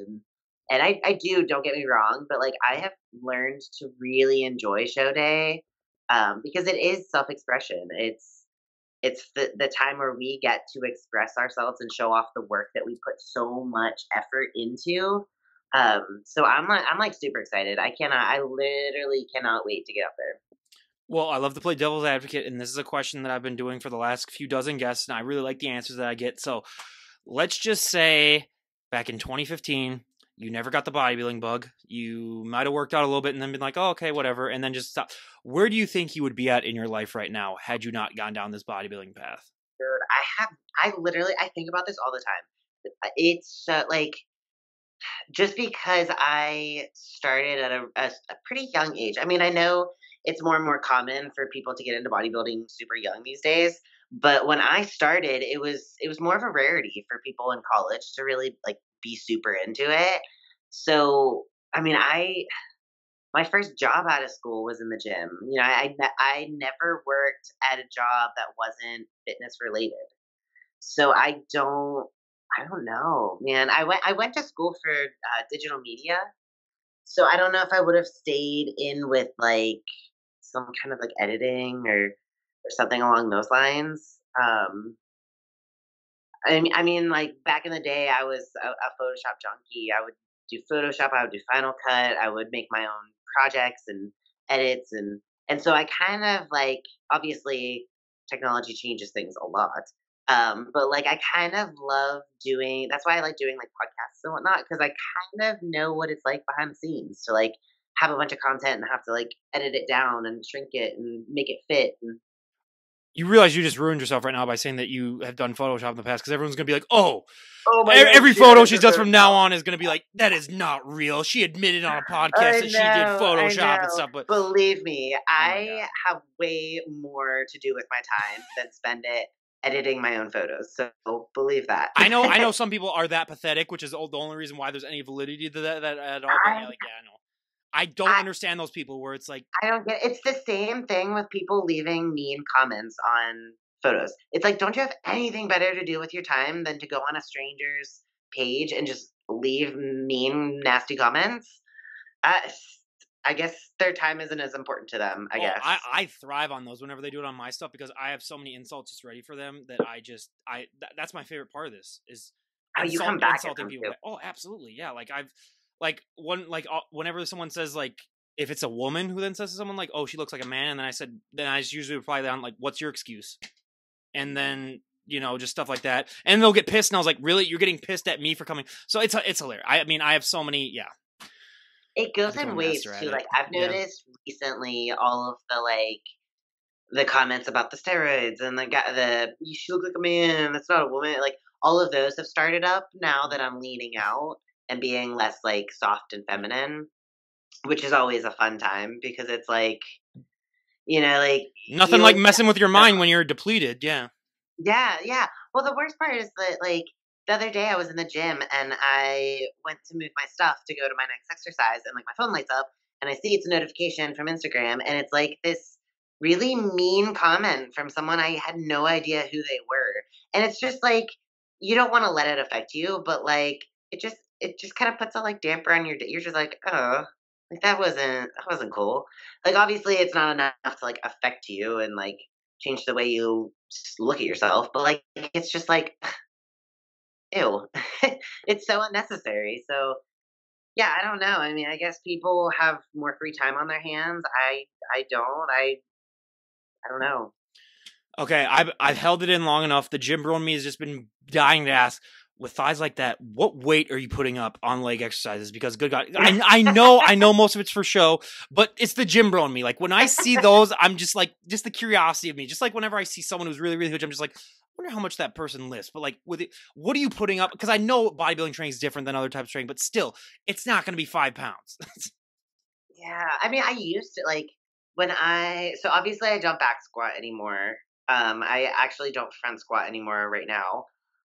And I do, don't get me wrong, but like I have learned to really enjoy show day, because it is self-expression. It's the time where we get to express ourselves and show off the work that we put so much effort into. So I'm like super excited. I literally cannot wait to get up there. Well, I love to play devil's advocate, and this is a question that I've been doing for the last few dozen guests, and I really like the answers that I get. So let's just say back in 2015, you never got the bodybuilding bug. You might have worked out a little bit and then been like, oh, okay, whatever, and then just stop. Where do you think you would be at in your life right now had you not gone down this bodybuilding path? Dude, I think about this all the time. It's like just because I started at a pretty young age. I mean, I know it's more and more common for people to get into bodybuilding super young these days, but when I started, it was more of a rarity for people in college to really like be super into it. So, I mean, I my first job out of school was in the gym. I never worked at a job that wasn't fitness related. So I don't know, man. I went to school for digital media, so I don't know if I would have stayed in with like some kind of like editing or something along those lines. I mean, like back in the day, I was a Photoshop junkie. I would do Photoshop. I would do Final Cut. I would make my own projects and edits, and so I kind of like obviously technology changes things a lot. But like I kind of love doing. That's why I like doing like podcasts and whatnot because I kind of know what it's like behind the scenes to like have a bunch of content and have to like edit it down and shrink it and make it fit. And You realize you just ruined yourself right now by saying that you have done Photoshop in the past because everyone's going to be like, oh, oh my gosh, every photo she does yes, from now on is going to be like, that is not real. She admitted on a podcast I that she did know, I Photoshop and know. stuff, but Believe me, oh my I God. have way more to do with my time than spend it editing my own photos. So believe that. I know some people are that pathetic, which is the only reason why there's any validity to that at all, but yeah, I, like, yeah, I know. I don't I understand those people where it's like, I don't get it's the same thing with people leaving mean comments on photos. It's like, don't you have anything better to do with your time than to go on a stranger's page and just leave mean, nasty comments? Uh, I guess their time isn't as important to them, I oh, guess. I thrive on those whenever they do it on my stuff because I have so many insults just ready for them that that's my favorite part of this is Oh, you come back at insulting them people. too. Oh, absolutely, yeah. Like I've whenever someone says like if it's a woman who then says to someone like, oh, she looks like a man, and then I just usually reply down like, what's your excuse? And then just stuff like that, and they'll get pissed, and I was like, really, you're getting pissed at me for coming? So it's hilarious. I mean, I have so many. Yeah, It I've goes become in a waves master at too. it. Like I've Yeah. noticed recently all of the comments about the steroids and you should look like a man, that's not a woman. Like all of those have started up now that I'm leaning out and being less like soft and feminine, which is always a fun time because it's like Nothing you like always messing with your know. mind when you're depleted. Yeah. Yeah, yeah. Well, the worst part is that like the other day I was in the gym and I went to move my stuff to go to my next exercise, and like my phone lights up and I see it's a notification from Instagram, and it's like this really mean comment from someone I had no idea who they were. And it's just like you don't want to let it affect you, but like it just kind of puts a like damper on your day. You're just like, oh, like that wasn't cool. Like obviously it's not enough to like affect you and like change the way you look at yourself, but like it's just like ew. It's so unnecessary. So yeah, I don't know. I mean, I guess people have more free time on their hands. I don't. I don't know. Okay, I've held it in long enough. The gym bro in me has just been dying to ask, with thighs like that, what weight are you putting up on leg exercises? Because good God, I know most of it's for show, but it's the gym bro in me. Like when I see those, I'm just like, just the curiosity of me. Just like whenever I see someone who's really, really huge, I'm just like, I wonder how much that person lifts. But like with it, what are you putting up? Because I know bodybuilding training is different than other types of training, but still, it's not going to be 5 pounds. Yeah, I mean, I used to like when I so obviously I don't back squat anymore. I actually don't front squat anymore right now.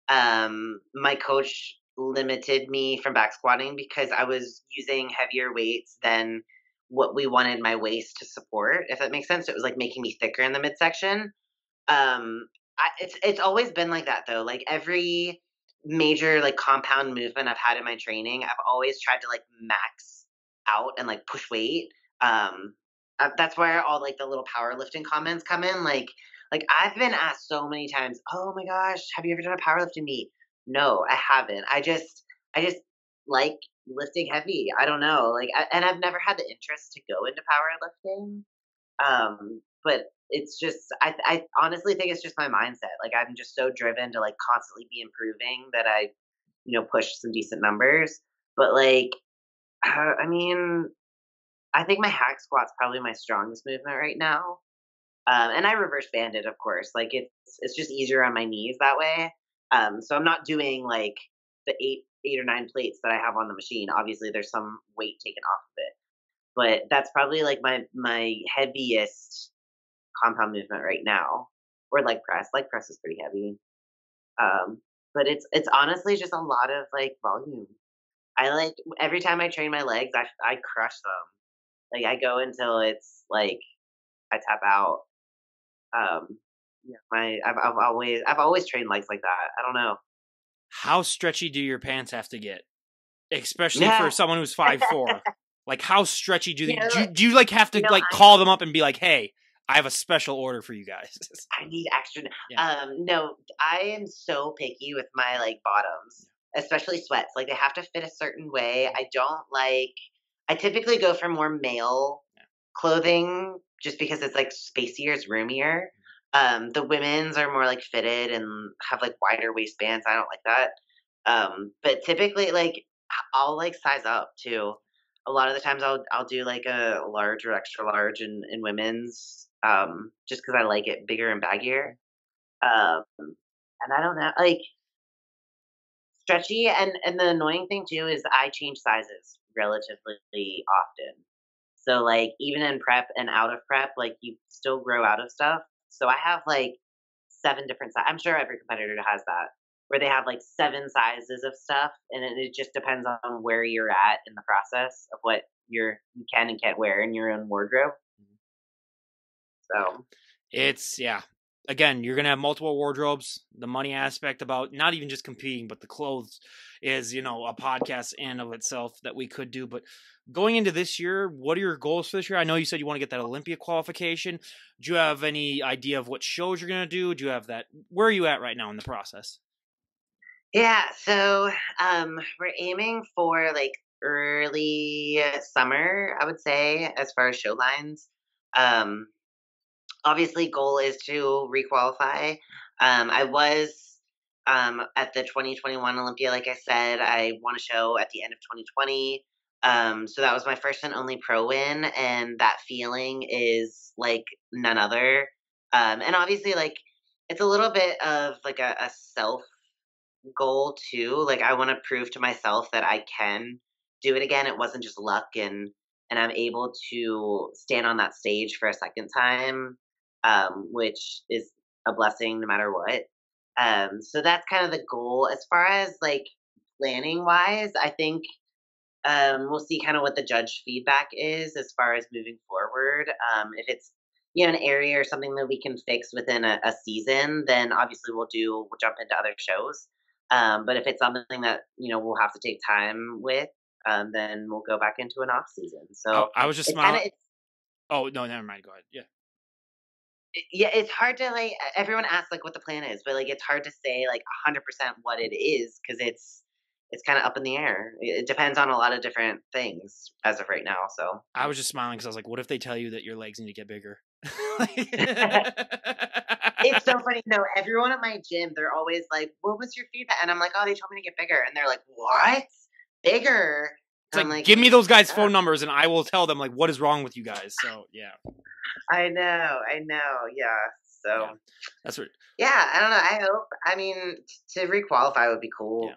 My coach limited me from back squatting because I was using heavier weights than what we wanted my waist to support, if that makes sense. It was like making me thicker in the midsection. It's always been like that though. Like every major like compound movement I've had in my training, I've always tried to like max out and like push weight. That's where all like the little powerlifting comments come in. Like I've been asked so many times, "Oh my gosh, have you ever done a powerlifting meet?" No, I haven't. I just like lifting heavy. I don't know. And I've never had the interest to go into powerlifting. But it's just I honestly think it's just my mindset. Like I'm just so driven to like constantly be improving that I push some decent numbers. But like I mean, I think my hack squat's probably my strongest movement right now. And I reverse banded, of course. Like it's just easier on my knees that way. So I'm not doing like the eight or nine plates that I have on the machine. Obviously, there's some weight taken off of it, but that's probably like my heaviest compound movement right now, or leg press. Leg press is pretty heavy. Um, but it's honestly just a lot of like volume. I like every time I train my legs, I crush them. Like I go until it's like I tap out. Um, yeah, I've always trained legs like that. I don't know. How stretchy do your pants have to get? Especially for Yeah, someone who's 5'4". Like how stretchy do you they know, do you like have to like I call them up and be like, "Hey, I have a special order for you guys." I need extra. Yeah. No, I am so picky with my like bottoms, especially sweats. Like they have to fit a certain way. I don't like. I typically go for more male clothing just because it's like spacier, it's roomier. The women's are more like fitted and have like wider waistbands. I don't like that. But typically, like I'll like size up too. A lot of the times, I'll do like a large or extra large in women's, just because I like it bigger and baggier. Um, and I don't know, like stretchy. And the annoying thing too is I change sizes relatively often. So, like, even in prep and out of prep, like, you still grow out of stuff. So I have, like, 7 different I'm sure every competitor has that, where they have, like, 7 sizes of stuff, and it just depends on where you're at in the process of what you can and can't wear in your own wardrobe. So, It's yeah. Again, you're gonna have multiple wardrobes. The money aspect about not even just competing, but the clothes is, a podcast in of itself that we could do. But going into this year, what are your goals for this year? I know you said you want to get that Olympia qualification. Do you have any idea of what shows you're gonna do? Do you have that? Where are you at right now in the process? yeah, so, we're aiming for, like, early summer, I would say, as far as show lines. Um Obviously, goal is to requalify. I was at the 2021 Olympia, like I said. I won a show at the end of 2020. So that was my first and only pro win, and that feeling is like none other. And obviously, like it's a little bit of like a self goal too. Like I want to prove to myself that I can do it again. It wasn't just luck, and I'm able to stand on that stage for a second time, which is a blessing no matter what. So that's kind of the goal. As far as like planning wise, I think we'll see kind of what the judge feedback is as far as moving forward. If it's an area or something that we can fix within a season, then obviously we'll jump into other shows. But if it's something that we'll have to take time with, then we'll go back into an off season. I, So I was just it's kind smiling. of Oh no, never mind. Go ahead. Yeah. yeah, it's hard to like. Everyone asks like what the plan is, but like it's hard to say like 100% what it is because it's kind of up in the air. It depends on a lot of different things as of right now. So. I was just smiling because I was like, what if they tell you that your legs need to get bigger? It's so funny. No, everyone at my gym, they're always like, "What was your feedback?" And I'm like, "Oh, they told me to get bigger." And they're like, "What? Bigger?" It's And I'm like, like, give me those guys' "Yeah, phone numbers and I will tell them like what is wrong with you guys. So yeah, I know, yeah." yeah, So that's what. yeah, I don't know. I hope. I mean, to requalify would be Yeah, cool.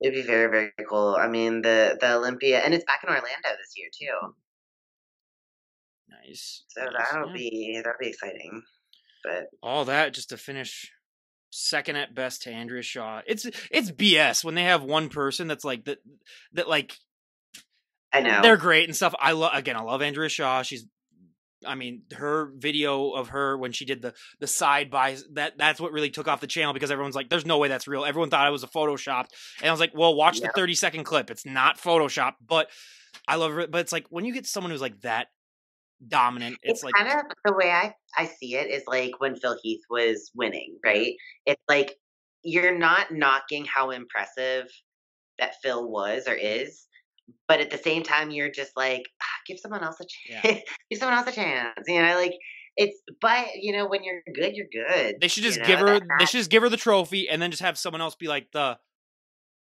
It'd be very, very cool. I mean, the Olympia, and it's back in Orlando this year too. nice, So nice. Yeah, that'll be exciting. But all that just to finish second at best to Andrea Shaw. It's BS when they have one person that's like that like I know. they're great and stuff. I love Andrea Shaw. I mean, her video of her when she did the side by that's what really took off the channel because everyone's like, "There's no way that's real." Everyone thought it was a Photoshop, and I was like, "Well, watch the Yep. 30-second clip. It's not Photoshop." But I love her. But it's like when you get someone who's like that dominant, it's It's like, kind of the way I see it is like when Phil Heath was winning, yeah, right? It's like you're not knocking how impressive that Phil was or is, but at the same time, you're just like, "Ah, give someone else a yeah. chance. Give someone else a chance." Like it's, but when you're good, you're good. They should just give That, her. They that should just give her the trophy, and then just have someone else be like the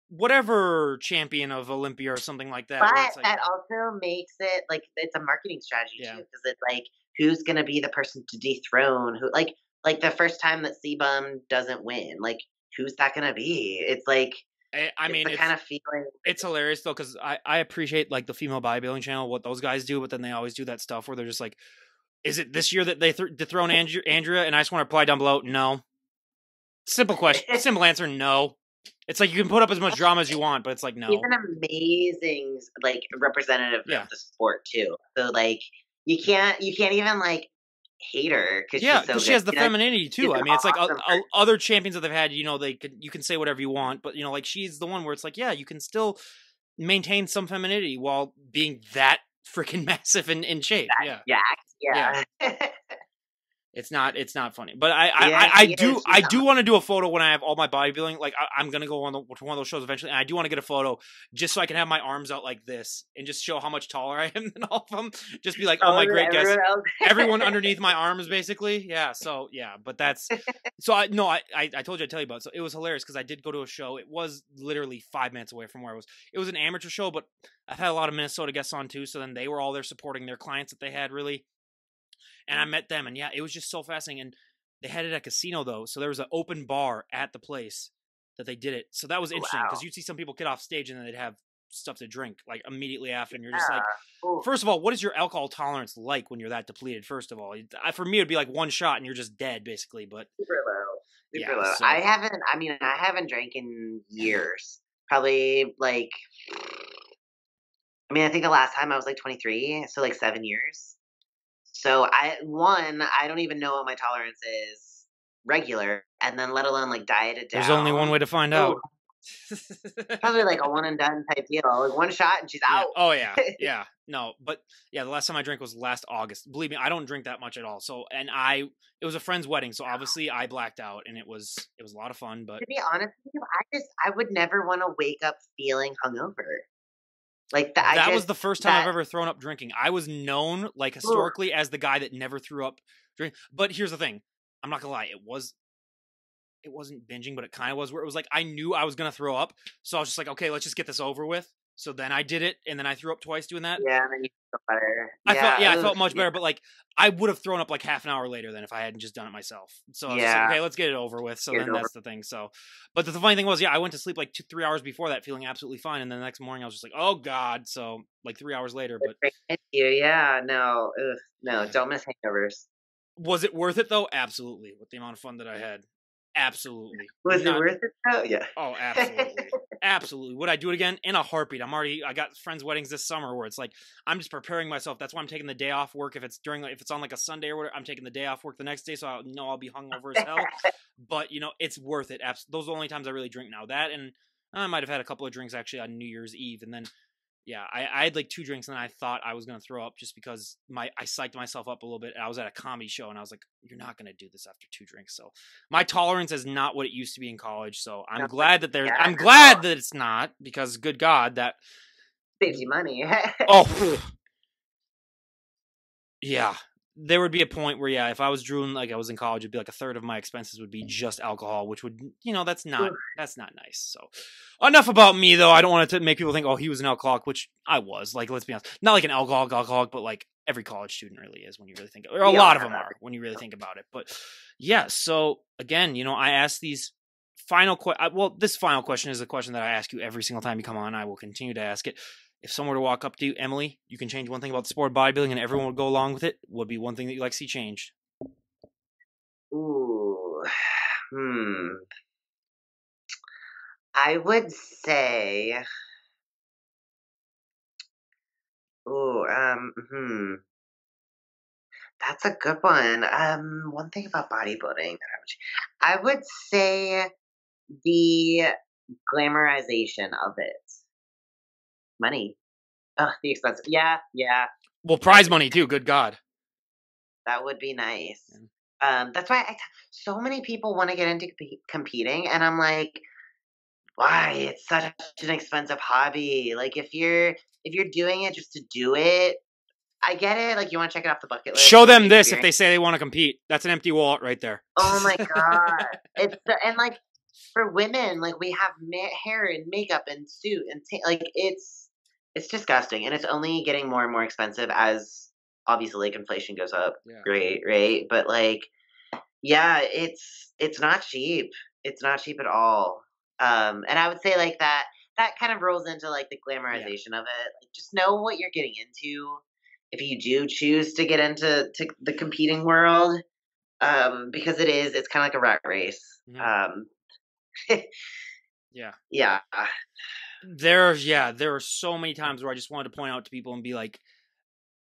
whatever champion of Olympia or something like that. Where but it's like, that also makes it like it's a marketing strategy too, yeah, because it's like who's gonna be the person to dethrone who like the first time that Sebum doesn't win, like who's that gonna be? It's like I it's mean, the kind of feeling. it's hilarious though because I appreciate like the female bodybuilding channel what those guys do, but then they always do that stuff where they're just like, is it this year that they dethrone Andrea? And I just want to reply down below, no. Simple question, simple answer, no. It's like you can put up as much drama as you want, but it's like He's no. an amazing like representative Yeah, of the sport too. So like you can't even like hate her because yeah, she's so because she good. has the femininity She's too. I an mean, it's like awesome other champions that they've had. You can say whatever you want, but like she's the one where it's like, yeah, you can still maintain some femininity while being that freaking massive and in shape. Yeah, Jack. yeah. Yeah. It's not funny, but I Yeah, I, I she do is. She's I do want to do a photo when I have all my bodybuilding. Like I'm gonna go to one of those shows eventually, and I do want to get a photo just so I can have my arms out like this and just show how much taller I am than all of them. Just be like, oh taller my than great guest, everyone else. everyone underneath my arms basically. Yeah, so yeah, but that's so I no I told you I'd tell you about it. So it was hilarious because I did go to a show. It was literally 5 minutes away from where I was. It was an amateur show, but I've had a lot of Minnesota guests on too. So then they were all there supporting their clients that they had really, and I met them, and yeah, it was just so fascinating. And they had it at a casino though, so there was an open bar at the place that they did it. So that was interesting because Wow. you'd see some people get off stage and then they'd have stuff to drink like immediately after, and you're just like, Yeah. Ooh, first of all, what is your alcohol tolerance like when you're that depleted? First of all, for me, it'd be like one shot and you're just dead basically. But super low. Super yeah, low. so I haven't drank in years. Probably like I think the last time I was like 23, so like 7 years. So I don't even know what my tolerance is regular, and then let alone like dieted there's only one down. way to find Oh, out. probably like a one and done type deal. Like one shot and she's Yeah. out. Oh yeah. Yeah. No, but yeah, the last time I drank was last August. Believe me, I don't drink that much at all. So, and it was a friend's wedding, so obviously I blacked out, and it was a lot of fun. But To be honest with you, I would never want to wake up feeling hungover. Like that, I that was just the first time I've that. ever thrown up drinking. I was known, like Ugh. historically, as the guy that never threw up drink. But here's the thing: I'm not gonna lie, it wasn't binging, but it kind of was. Where it was like I knew I was gonna throw up, so I was just like, okay, let's just get this over with. So then I did it, and then I threw up twice doing that. Yeah, and then you feel better. I Yeah, ugh, felt much yeah, better, but like I would have thrown up like half an hour later than if I hadn't just done it myself. So I was just like, yeah. okay, let's get it over with. So Get then it over. that's the thing. So, but the funny thing was, yeah, I went to sleep like 2, 3 hours before that, feeling absolutely fine, and then the next morning I was just like, oh god. So like 3 hours later, but Thank you. Yeah, no, ugh, no, don't miss hangovers. was it worth it though? Absolutely, with the amount of fun that I had. Absolutely. Was it Not. worth it though? Yeah. Oh, absolutely. Absolutely. Would I do it again? In a heartbeat. I got friends' weddings this summer where it's like, I'm just preparing myself. That's why I'm taking the day off work. If it's on like a Sunday or whatever, I'm taking the day off work the next day. So I know I'll be hungover as hell. But, it's worth it. Those are the only times I really drink now. That, and I might have had a couple of drinks actually on New Year's Eve. And then, yeah, I had like 2 drinks and I thought I was going to throw up just because I psyched myself up a little bit. I was at a comedy show and I was like, you're not going to do this after 2 drinks. So my tolerance is not what it used to be in college. So I'm No, glad that yeah, I'm glad that it's not, because good God, that, saves you money. oh, yeah, there would be a point where, yeah, if I was drooling like I was in college, it'd be like a third of my expenses would be just alcohol, which would, that's not nice. So enough about me though. I don't want to make people think, oh, he was an alcoholic, which I was. Like, let's be honest, not like an alcoholic, but like every college student really is when you really think of it. Or a lot of them are when you really think about it. But yeah, so again, I ask these this final question is a question that I ask you every single time you come on. I will continue to ask it. If someone were to walk up to you, Emily, you can change one thing about the sport of bodybuilding and everyone would go along with it, what would be one thing that you'd like to see changed? Ooh. I would say, ooh, that's a good one. One thing about bodybuilding that I would say the glamorization of it. Money. Oh, the expensive. Yeah, yeah. Well, prize money too, good God. That would be nice. Yeah. That's why so many people want to get into competing, and I'm like, why? It's such an expensive hobby. Like, if you're doing it just to do it, I get it. Like, you want to check it off the bucket list. Show You want them the this if they experience. say they want to compete. That's an empty wallet right there. Oh my god! And like for women, like we have hair and makeup and suit and like it's disgusting, and it's only getting more and more expensive as obviously like inflation goes up. Yeah. Great, right? But like, yeah, it's not cheap. It's not cheap at all. And I would say like that kind of rolls into like the glamorization of it. Like, just know what you're getting into. If you do choose to get into the competing world, because it's kind of like a rat race. Mhm. Yeah. Yeah. There are so many times where I just wanted to point out to people and be like,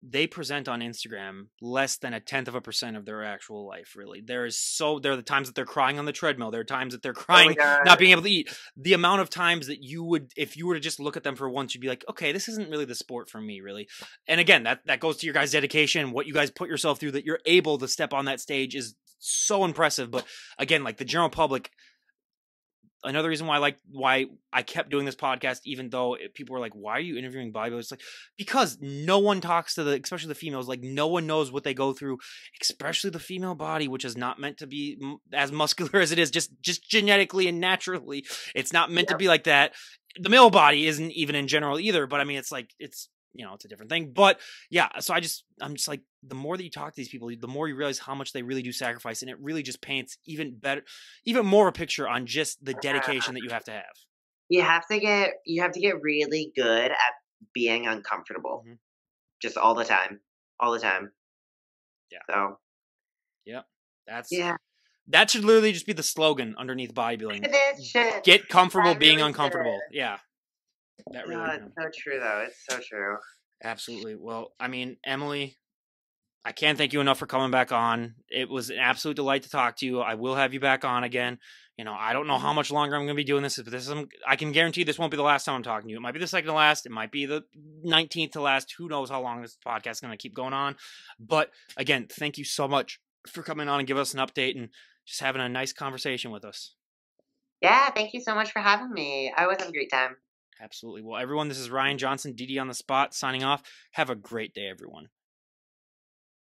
they present on Instagram less than 0.1% of their actual life, really. There are the times that they're crying on the treadmill. There are times that they're Oh my crying god. not being able to eat. The amount of times that if you were to just look at them for once, you'd be like, okay, this isn't really the sport for me, really. And again, that goes to your guys' dedication, what you guys put yourself through, that you're able to step on that stage is so impressive. But again, like the general public, another reason why I kept doing this podcast, even though people were like, why are you interviewing bodybuilders? It's like, because no one talks to especially the females, like no one knows what they go through, especially the female body, which is not meant to be as muscular as it is, just genetically and naturally. It's not meant to be like that. The male body isn't even in general either, but I mean, it's it's a different thing. But yeah, so I'm just like, the more that you talk to these people, the more you realize how much they really do sacrifice. And it really just paints even more a picture on just the dedication that you have to have. You have to get really good at being uncomfortable. Mm-hmm. Just all the time. All the time. Yeah. So yeah, yeah. that should literally just be the slogan underneath bodybuilding. It should. Get comfortable being really uncomfortable. should. Yeah. That really. Oh, it's so true though. It's so true. Absolutely. Well, I mean, Emily, I can't thank you enough for coming back on. It was an absolute delight to talk to you. I will have you back on again. I don't know how much longer I'm going to be doing this. I can guarantee this won't be the last time I'm talking to you. It might be the second to last. It might be the 19th to last. Who knows how long this podcast is going to keep going on. But again, thank you so much for coming on and giving us an update and just having a nice conversation with us. Yeah, thank you so much for having me. I always have a great time. Absolutely. Well, everyone, this is Ryan Johnson, DD on the Spot, signing off. Have a great day, everyone.